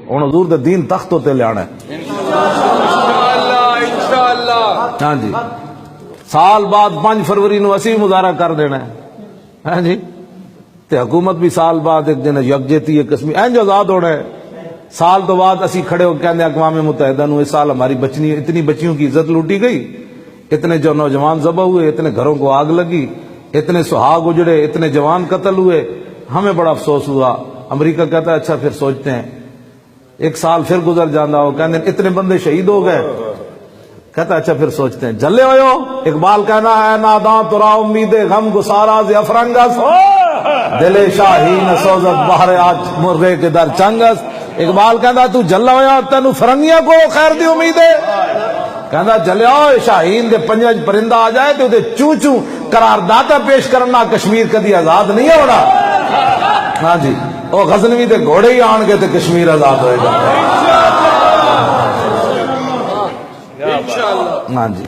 ہن حضور دے دین تخت تے لے آنا ہے انشاءاللہ۔ ہاں جی، سال بعد 5 فروری نو اسی مظاہرہ کر دینا ہے، ہاں جی، تے حکومت بھی سال بعد ایک دن یکجتی ہے کشمیر اینج آزاد ہونا ہے۔ سال تو بعد اسی کھڑے ہو کہنے اقوام متحدہ نو اس سال ہماری اتنی بچیوں کی عزت لوٹی گئی، اتنے جو نوجوان ذبح ہوئے، اتنے گھروں کو آگ لگی، اتنے سہاگ اجڑے، اتنے جوان قتل ہوئے، ہمیں بڑا افسوس ہوا۔ امریکہ کہتا ہے اچھا پھر سوچتے ہیں، ایک سال پھر گزر جانا ہو، کہنے اتنے بندے شہید ہو گئے، کہتا ہے اچھا پھر سوچتے ہیں۔ جلے ہوئے ہو، اقبال کہنا ہے ناداں ترا امید غم گسارا ز افرنگس، دل شاہین سوزت بہر آج مرغے کے در چنگس۔ اقبال کہندا تو جلا ہویا تینو فرنگیاں کو خیر دی امید ہے، کہندا جلیا شاہین دے پنجے پرندہ آ جائے تے چوں چوں قرارداد پیش کرنا کشمیر کدی آزاد نہیں ہونا۔ ہاں جی، او غزنوی دے گھوڑے ہی آن کے تے کشمیر آزاد ہوئے گا۔ ہاں جی،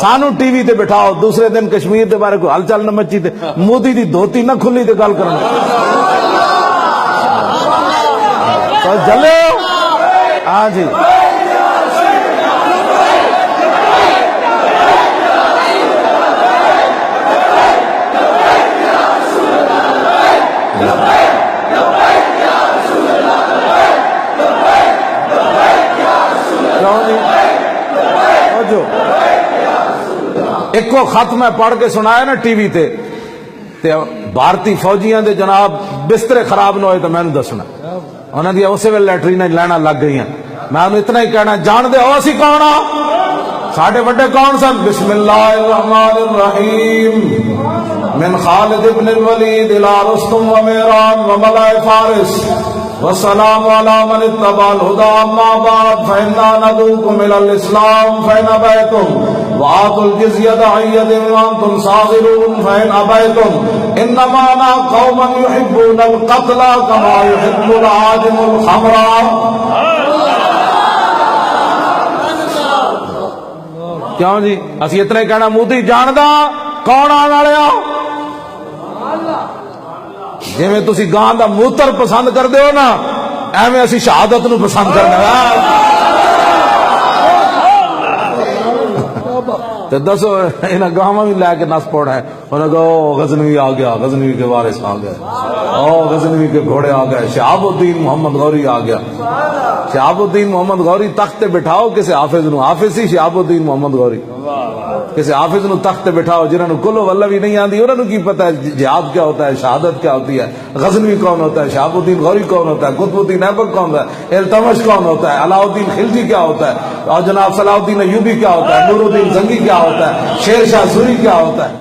سانو ٹی وی تے بٹھاؤ، دوسرے دن کشمیر دے بارے کوئی ہل چل نہ مچی تے مودی دی دھوتی نہ کھلی تے گل کرنا جلے ہو۔ ہاں جی، ایک کو خط میں پڑھ کے سنایا نا ٹی وی تے بھارتی فوجیاں دے جناب بسترے خراب نہ ہوئے تو میں نے دسنا انہوں نے اسی ویل لیٹرین لینا لگ گئی ہیں۔ میں انہوں اتنا ہی کہنا جان دے ہو اسی کون ہاں، ساڈے بڑے کون سن؟ بسم اللہ الرحمن الرحیم، من خالد ابن الولید الى رستم و میران و ملائے فارس والسلام علی من اتبع الہدی اما بعد فإنا ندعوکم الی الاسلام فإن ابیتم وآتوا الجزیۃ عن ید وانتم صاغرون فإن ابیتم انما انا قوم یحبون القتل کما یحب العادم الخمر۔ کیوں جی اسی اتنا ہی کہنا مودی جاندا کون آن والے آ، جی میں تسی گاں دا موتر پسند کر دیو نا ایویں اسی شہادت نو پسند کرنا تو دسو انہاں گاواں بھی لے کے نس پوڑا ہے، انہوں نے کہا غزنوی آ گیا، غزنوی کے وارث آ گئے، غزنوی کے گھوڑے آ گئے، شہاب الدین محمد غوری آ گیا۔ شہاب الدین محمد غوری تخت تے بٹھاؤ کسی حافظ نو، حافظ ہی شہاب الدین محمد غوری، کسی حافظ نو تخت تے بٹھاؤ جنہوں نے کلو واللہ بھی نہیں آندی، انہوں نے کی پتہ ہے جہاد کیا ہوتا ہے، شہادت کیا ہوتی ہے، غزنوی کون ہوتا ہے، شہاب الدین غوری کون ہوتا ہے، قطب الدین ایبک کون ہوتا ہے، التمش کون ہوتا ہے، علاء الدین خلجی کیا ہوتا ہے، اور جناب صلاح الدین ایوبی کیا ہوتا ہے، نور الدین زنگی کیا ہوتا ہے، شیر شاہ سوری کیا ہوتا ہے۔